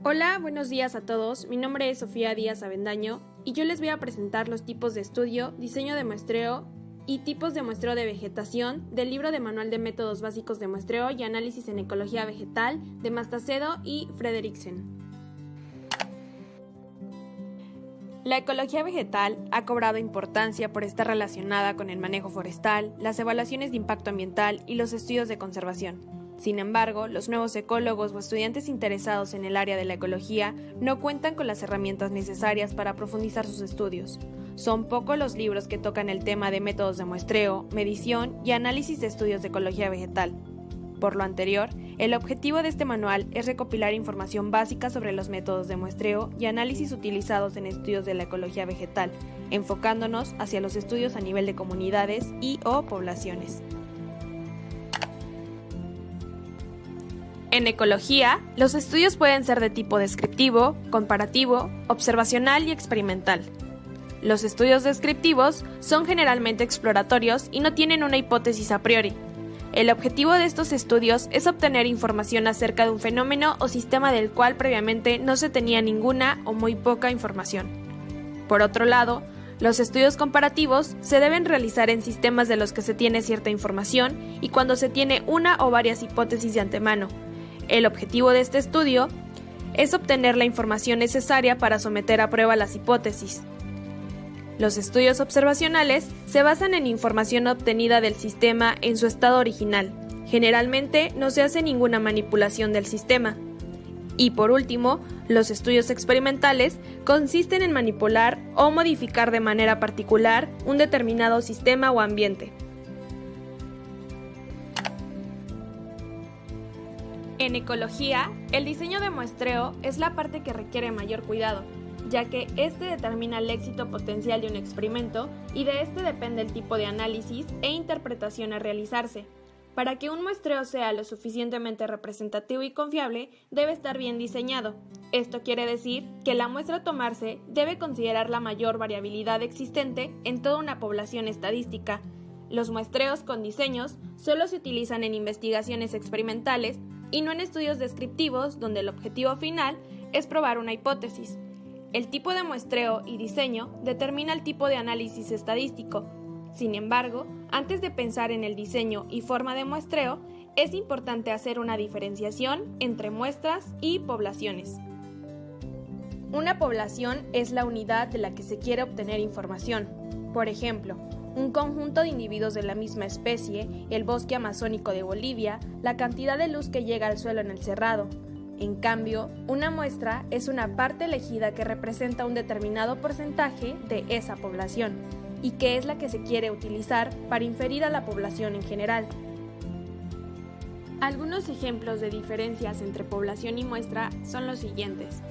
Hola, buenos días a todos. Mi nombre es Sofía Díaz Avendaño y yo les voy a presentar los tipos de estudio, diseño de muestreo y tipos de muestreo de vegetación del libro de Manual de Métodos Básicos de Muestreo y Análisis en Ecología Vegetal de Mastacedo y Frederiksen. La ecología vegetal ha cobrado importancia por estar relacionada con el manejo forestal, las evaluaciones de impacto ambiental y los estudios de conservación. Sin embargo, los nuevos ecólogos o estudiantes interesados en el área de la ecología no cuentan con las herramientas necesarias para profundizar sus estudios. Son pocos los libros que tocan el tema de métodos de muestreo, medición y análisis de estudios de ecología vegetal. Por lo anterior, el objetivo de este manual es recopilar información básica sobre los métodos de muestreo y análisis utilizados en estudios de la ecología vegetal, enfocándonos hacia los estudios a nivel de comunidades y/o poblaciones. En ecología, los estudios pueden ser de tipo descriptivo, comparativo, observacional y experimental. Los estudios descriptivos son generalmente exploratorios y no tienen una hipótesis a priori. El objetivo de estos estudios es obtener información acerca de un fenómeno o sistema del cual previamente no se tenía ninguna o muy poca información. Por otro lado, los estudios comparativos se deben realizar en sistemas de los que se tiene cierta información y cuando se tiene una o varias hipótesis de antemano. El objetivo de este estudio es obtener la información necesaria para someter a prueba las hipótesis. Los estudios observacionales se basan en información obtenida del sistema en su estado original. Generalmente no se hace ninguna manipulación del sistema. Y por último, los estudios experimentales consisten en manipular o modificar de manera particular un determinado sistema o ambiente. En ecología, el diseño de muestreo es la parte que requiere mayor cuidado, ya que este determina el éxito potencial de un experimento y de este depende el tipo de análisis e interpretación a realizarse. Para que un muestreo sea lo suficientemente representativo y confiable, debe estar bien diseñado. Esto quiere decir que la muestra a tomarse debe considerar la mayor variabilidad existente en toda una población estadística. Los muestreos con diseños solo se utilizan en investigaciones experimentales y no en estudios descriptivos donde el objetivo final es probar una hipótesis. El tipo de muestreo y diseño determina el tipo de análisis estadístico. Sin embargo, antes de pensar en el diseño y forma de muestreo, es importante hacer una diferenciación entre muestras y poblaciones. Una población es la unidad de la que se quiere obtener información. Por ejemplo, un conjunto de individuos de la misma especie, el bosque amazónico de Bolivia, la cantidad de luz que llega al suelo en el cerrado. En cambio, una muestra es una parte elegida que representa un determinado porcentaje de esa población y que es la que se quiere utilizar para inferir a la población en general. Algunos ejemplos de diferencias entre población y muestra son los siguientes.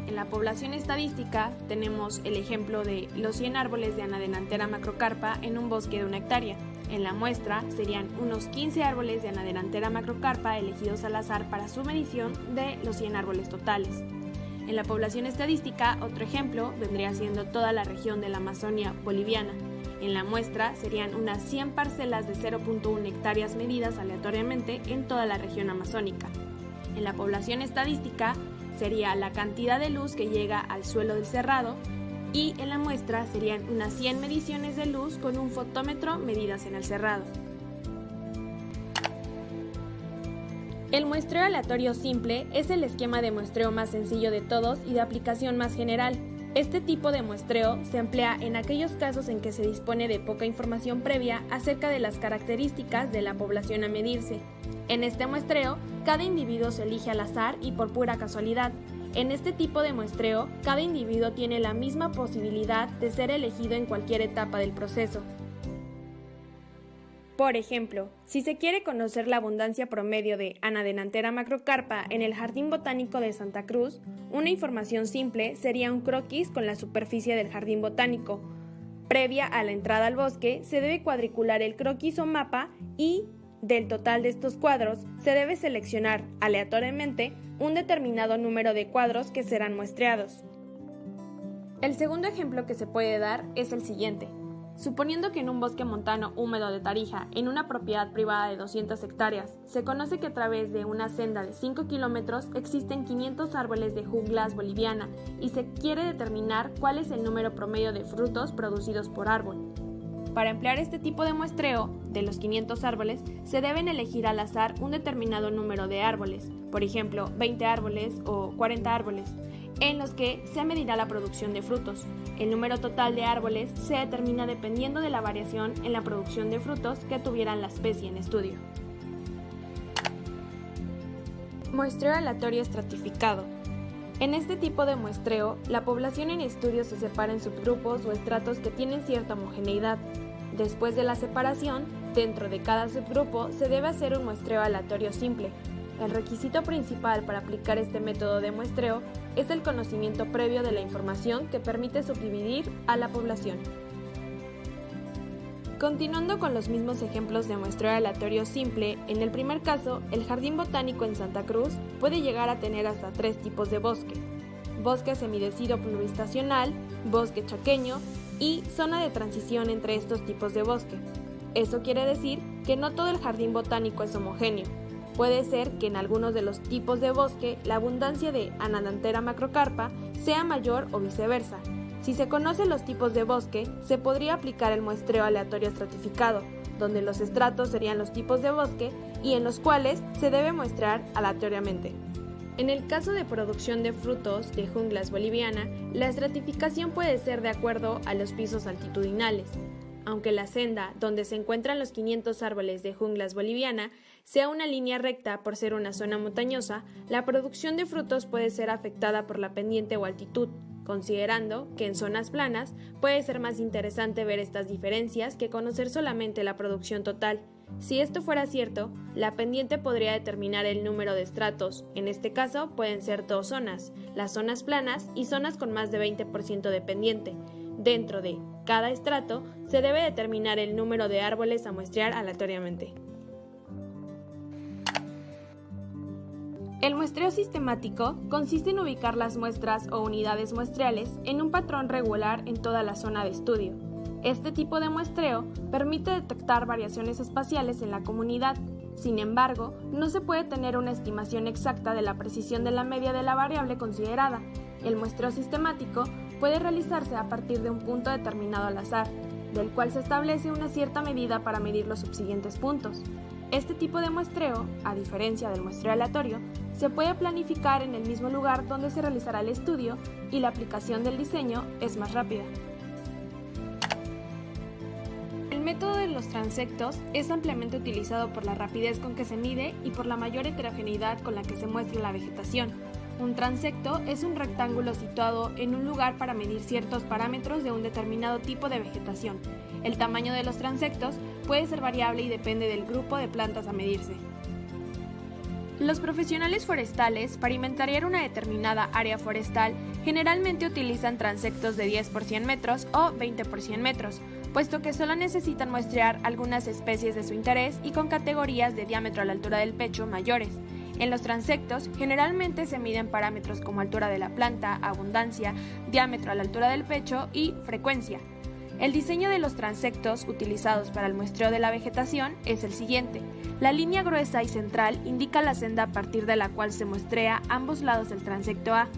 En la población estadística tenemos el ejemplo de los 100 árboles de anadenantera macrocarpa en un bosque de 1 hectárea. En la muestra serían unos 15 árboles de anadenantera macrocarpa elegidos al azar para su medición de los 100 árboles totales. En la población estadística, otro ejemplo vendría siendo toda la región de la Amazonia boliviana. En la muestra serían unas 100 parcelas de 0.1 hectáreas medidas aleatoriamente en toda la región amazónica. En la población estadística sería la cantidad de luz que llega al suelo del cerrado y en la muestra serían unas 100 mediciones de luz con un fotómetro medidas en el cerrado. El muestreo aleatorio simple es el esquema de muestreo más sencillo de todos y de aplicación más general. Este tipo de muestreo se emplea en aquellos casos en que se dispone de poca información previa acerca de las características de la población a medirse. En este muestreo, cada individuo se elige al azar y por pura casualidad. En este tipo de muestreo, cada individuo tiene la misma posibilidad de ser elegido en cualquier etapa del proceso. Por ejemplo, si se quiere conocer la abundancia promedio de anadenantera macrocarpa en el Jardín Botánico de Santa Cruz, una información simple sería un croquis con la superficie del jardín botánico. Previa a la entrada al bosque, se debe cuadricular el croquis o mapa y, del total de estos cuadros, se debe seleccionar aleatoriamente un determinado número de cuadros que serán muestreados. El segundo ejemplo que se puede dar es el siguiente. Suponiendo que en un bosque montano húmedo de Tarija, en una propiedad privada de 200 hectáreas, se conoce que a través de una senda de 5 kilómetros existen 500 árboles de junglas boliviana y se quiere determinar cuál es el número promedio de frutos producidos por árbol. Para emplear este tipo de muestreo, de los 500 árboles, se deben elegir al azar un determinado número de árboles, por ejemplo, 20 árboles o 40 árboles, en los que se medirá la producción de frutos. El número total de árboles se determina dependiendo de la variación en la producción de frutos que tuviera la especie en estudio. Muestreo aleatorio estratificado. En este tipo de muestreo, la población en estudio se separa en subgrupos o estratos que tienen cierta homogeneidad. Después de la separación, dentro de cada subgrupo se debe hacer un muestreo aleatorio simple. El requisito principal para aplicar este método de muestreo es el conocimiento previo de la información que permite subdividir a la población. Continuando con los mismos ejemplos de muestreo aleatorio simple, en el primer caso, el Jardín Botánico en Santa Cruz puede llegar a tener hasta 3 tipos de bosque: bosque semidecido pluriestacional, bosque chaqueño y zona de transición entre estos tipos de bosque. Eso quiere decir que no todo el jardín botánico es homogéneo. Puede ser que en algunos de los tipos de bosque la abundancia de Anadanthera macrocarpa sea mayor o viceversa. Si se conocen los tipos de bosque, se podría aplicar el muestreo aleatorio estratificado, donde los estratos serían los tipos de bosque y en los cuales se debe muestrear aleatoriamente. En el caso de producción de frutos de junglas boliviana, la estratificación puede ser de acuerdo a los pisos altitudinales. Aunque la senda donde se encuentran los 500 árboles de junglas boliviana sea una línea recta por ser una zona montañosa, la producción de frutos puede ser afectada por la pendiente o altitud, considerando que en zonas planas puede ser más interesante ver estas diferencias que conocer solamente la producción total. Si esto fuera cierto, la pendiente podría determinar el número de estratos. En este caso pueden ser 2 zonas, las zonas planas y zonas con más de 20% de pendiente. Dentro de cada estrato se debe determinar el número de árboles a muestrear aleatoriamente. El muestreo sistemático consiste en ubicar las muestras o unidades muestreales en un patrón regular en toda la zona de estudio. Este tipo de muestreo permite detectar variaciones espaciales en la comunidad. Sin embargo, no se puede tener una estimación exacta de la precisión de la media de la variable considerada. El muestreo sistemático puede realizarse a partir de un punto determinado al azar, del cual se establece una cierta medida para medir los subsiguientes puntos. Este tipo de muestreo, a diferencia del muestreo aleatorio, se puede planificar en el mismo lugar donde se realizará el estudio y la aplicación del diseño es más rápida. El método de los transectos es ampliamente utilizado por la rapidez con que se mide y por la mayor heterogeneidad con la que se muestra la vegetación. Un transecto es un rectángulo situado en un lugar para medir ciertos parámetros de un determinado tipo de vegetación. El tamaño de los transectos puede ser variable y depende del grupo de plantas a medirse. Los profesionales forestales, para inventariar una determinada área forestal, generalmente utilizan transectos de 10 por 100 metros o 20 por 100 metros, puesto que solo necesitan muestrear algunas especies de su interés y con categorías de diámetro a la altura del pecho mayores. En los transectos, generalmente se miden parámetros como altura de la planta, abundancia, diámetro a la altura del pecho y frecuencia. El diseño de los transectos utilizados para el muestreo de la vegetación es el siguiente. La línea gruesa y central indica la senda a partir de la cual se muestrea ambos lados del transecto A.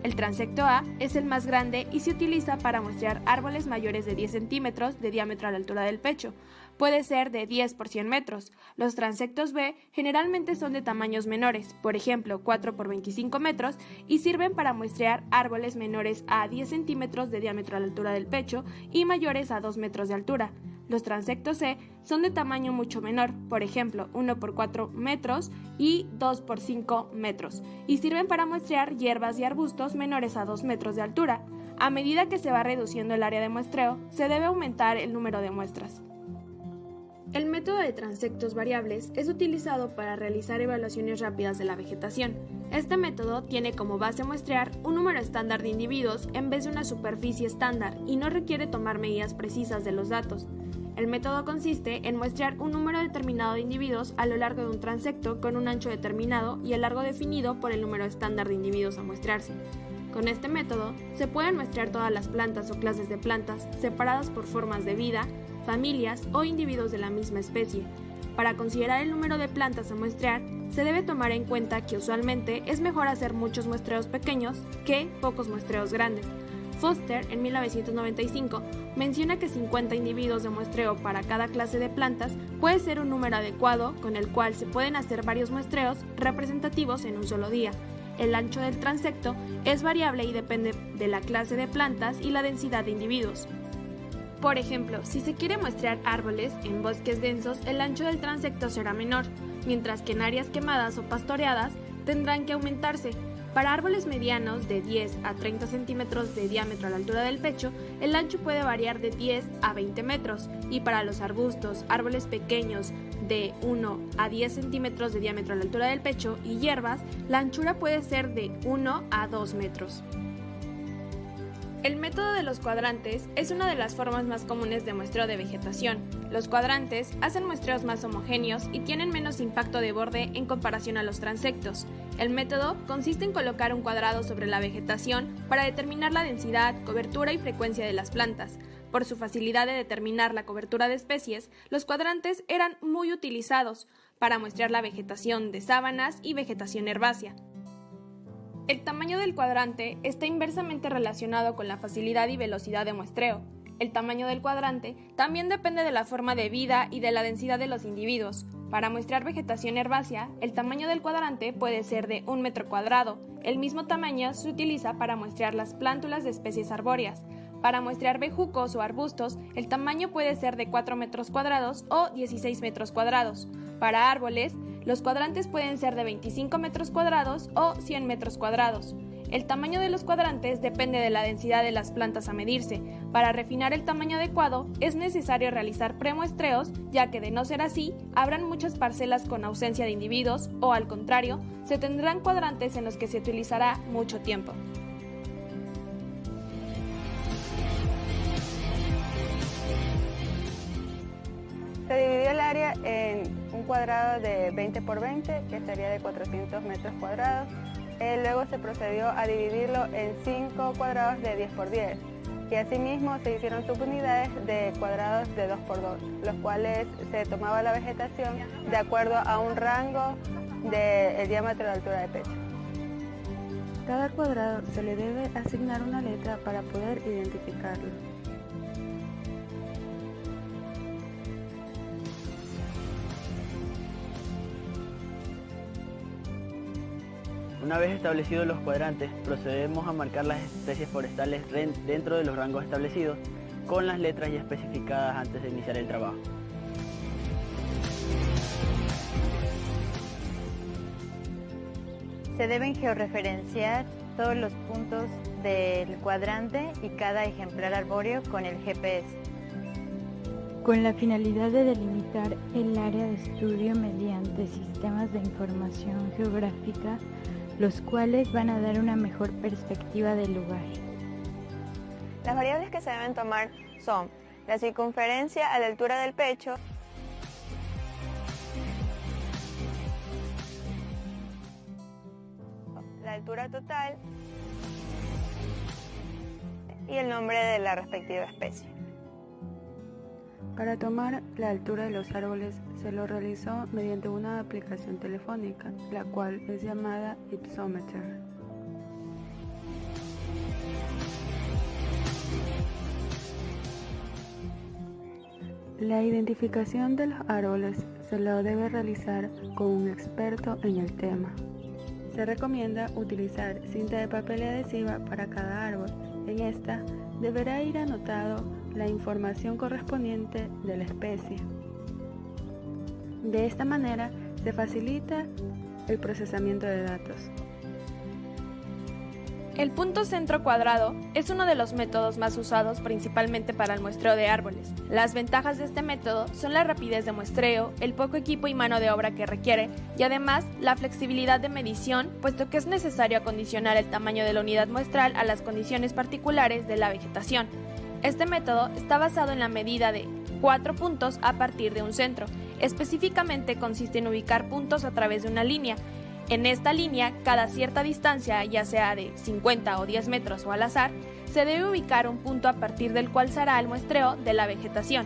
El transecto A es el más grande y se utiliza para muestrear árboles mayores de 10 centímetros de diámetro a la altura del pecho. Puede ser de 10 por 100 metros. Los transectos B generalmente son de tamaños menores, por ejemplo 4 por 25 metros, y sirven para muestrear árboles menores a 10 centímetros de diámetro a la altura del pecho y mayores a 2 metros de altura. Los transectos C son de tamaño mucho menor, por ejemplo 1 por 4 metros y 2 por 5 metros, y sirven para muestrear hierbas y arbustos menores a 2 metros de altura. A medida que se va reduciendo el área de muestreo, se debe aumentar el número de muestras. El método de transectos variables es utilizado para realizar evaluaciones rápidas de la vegetación. Este método tiene como base muestrear un número estándar de individuos en vez de una superficie estándar y no requiere tomar medidas precisas de los datos. El método consiste en muestrear un número determinado de individuos a lo largo de un transecto con un ancho determinado y el largo definido por el número estándar de individuos a muestrarse. Con este método se pueden muestrear todas las plantas o clases de plantas separadas por formas de vida, familias o individuos de la misma especie. Para considerar el número de plantas a muestrear, se debe tomar en cuenta que usualmente es mejor hacer muchos muestreos pequeños que pocos muestreos grandes. Foster, en 1995, menciona que 50 individuos de muestreo para cada clase de plantas puede ser un número adecuado con el cual se pueden hacer varios muestreos representativos en un solo día. El ancho del transecto es variable y depende de la clase de plantas y la densidad de individuos. Por ejemplo, si se quiere muestrear árboles en bosques densos, el ancho del transecto será menor, mientras que en áreas quemadas o pastoreadas tendrán que aumentarse. Para árboles medianos de 10 a 30 centímetros de diámetro a la altura del pecho, el ancho puede variar de 10 a 20 metros, y para los arbustos, árboles pequeños de 1 a 10 centímetros de diámetro a la altura del pecho y hierbas, la anchura puede ser de 1 a 2 metros. El método de los cuadrantes es una de las formas más comunes de muestreo de vegetación. Los cuadrantes hacen muestreos más homogéneos y tienen menos impacto de borde en comparación a los transectos. El método consiste en colocar un cuadrado sobre la vegetación para determinar la densidad, cobertura y frecuencia de las plantas. Por su facilidad de determinar la cobertura de especies, los cuadrantes eran muy utilizados para muestrear la vegetación de sabanas y vegetación herbácea. El tamaño del cuadrante está inversamente relacionado con la facilidad y velocidad de muestreo. El tamaño del cuadrante también depende de la forma de vida y de la densidad de los individuos. Para muestrear vegetación herbácea, el tamaño del cuadrante puede ser de 1 metro cuadrado. El mismo tamaño se utiliza para muestrear las plántulas de especies arbóreas. Para muestrear bejucos o arbustos, el tamaño puede ser de 4 metros cuadrados o 16 metros cuadrados. Para árboles, los cuadrantes pueden ser de 25 metros cuadrados o 100 metros cuadrados. El tamaño de los cuadrantes depende de la densidad de las plantas a medirse. Para refinar el tamaño adecuado, es necesario realizar premuestreos, ya que de no ser así, habrán muchas parcelas con ausencia de individuos o, al contrario, se tendrán cuadrantes en los que se utilizará mucho tiempo. Se dividió el área en un cuadrado de 20 por 20, que sería de 400 metros cuadrados. Luego se procedió a dividirlo en 5 cuadrados de 10 por 10. Y asimismo se hicieron subunidades de cuadrados de 2 por 2, los cuales se tomaba la vegetación de acuerdo a un rango del diámetro de la altura de pecho. Cada cuadrado se le debe asignar una letra para poder identificarlo. Una vez establecidos los cuadrantes, procedemos a marcar las especies forestales dentro de los rangos establecidos con las letras ya especificadas antes de iniciar el trabajo. Se deben georreferenciar todos los puntos del cuadrante y cada ejemplar arbóreo con el GPS. Con la finalidad de delimitar el área de estudio mediante sistemas de información geográfica, los cuales van a dar una mejor perspectiva del lugar. Las variables que se deben tomar son la circunferencia a la altura del pecho, la altura total y el nombre de la respectiva especie. Para tomar la altura de los árboles se lo realizó mediante una aplicación telefónica, la cual es llamada Ipsometer. La identificación de los árboles se lo debe realizar con un experto en el tema. Se recomienda utilizar cinta de papel adhesiva para cada árbol. En esta deberá ir anotado la información correspondiente de la especie. De esta manera se facilita el procesamiento de datos. El punto centro cuadrado es uno de los métodos más usados principalmente para el muestreo de árboles. Las ventajas de este método son la rapidez de muestreo, el poco equipo y mano de obra que requiere, y además la flexibilidad de medición, puesto que es necesario acondicionar el tamaño de la unidad muestral a las condiciones particulares de la vegetación. Este método está basado en la medida de 4 puntos a partir de un centro. Específicamente consiste en ubicar puntos a través de una línea. En esta línea, cada cierta distancia, ya sea de 50 o 10 metros o al azar, se debe ubicar un punto a partir del cual se hará el muestreo de la vegetación.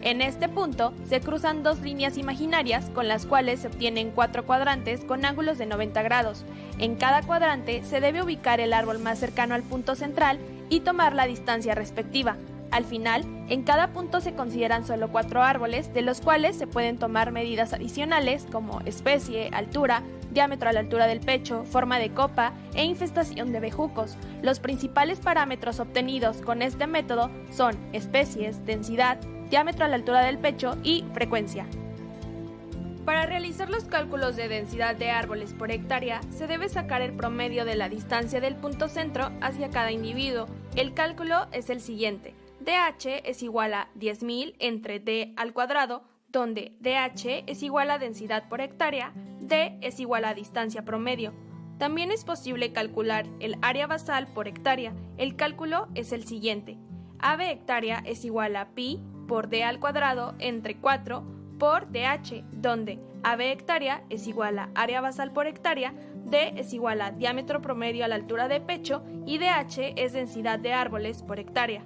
En este punto se cruzan dos líneas imaginarias con las cuales se obtienen 4 cuadrantes con ángulos de 90 grados. En cada cuadrante se debe ubicar el árbol más cercano al punto central y tomar la distancia respectiva. Al final, en cada punto se consideran solo 4 árboles, de los cuales se pueden tomar medidas adicionales como especie, altura, diámetro a la altura del pecho, forma de copa e infestación de bejucos. Los principales parámetros obtenidos con este método son especies, densidad, diámetro a la altura del pecho y frecuencia. Para realizar los cálculos de densidad de árboles por hectárea, se debe sacar el promedio de la distancia del punto centro hacia cada individuo. El cálculo es el siguiente. DH es igual a 10.000 entre D al cuadrado, donde DH es igual a densidad por hectárea, D es igual a distancia promedio. También es posible calcular el área basal por hectárea. El cálculo es el siguiente. AB hectárea es igual a pi por D al cuadrado entre 4 por DH, donde AB hectárea es igual a área basal por hectárea, D es igual a diámetro promedio a la altura de pecho y DH es densidad de árboles por hectárea.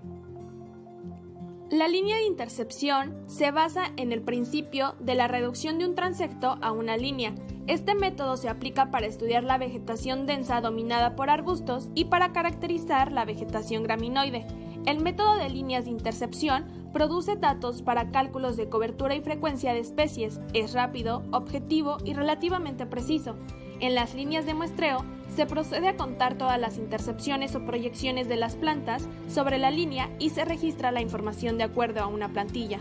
La línea de intercepción se basa en el principio de la reducción de un transecto a una línea. Este método se aplica para estudiar la vegetación densa dominada por arbustos y para caracterizar la vegetación graminoide. El método de líneas de intercepción produce datos para cálculos de cobertura y frecuencia de especies, es rápido, objetivo y relativamente preciso. En las líneas de muestreo, se procede a contar todas las intercepciones o proyecciones de las plantas sobre la línea y se registra la información de acuerdo a una plantilla.